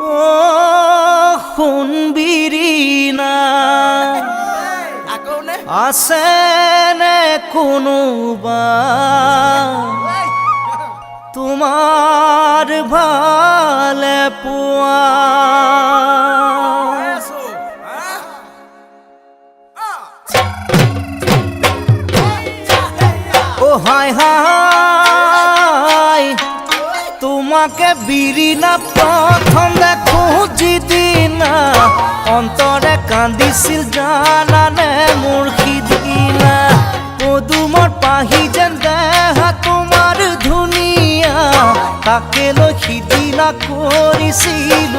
ও শুনবিৰি না আছে নে কোনোবা তোমাৰ ভালে পোৱা ও হায় হায় তোমাকে বিৰিনা প্ৰথম দেখো যিদিনা অন্তৰে কান্দিছিল জানানে মোৰ সিদিনা পদুমৰ পাহি যেন দেহা তোমাৰ ধুনীয়া তাকে লৈ সিদিনা কৰিছিল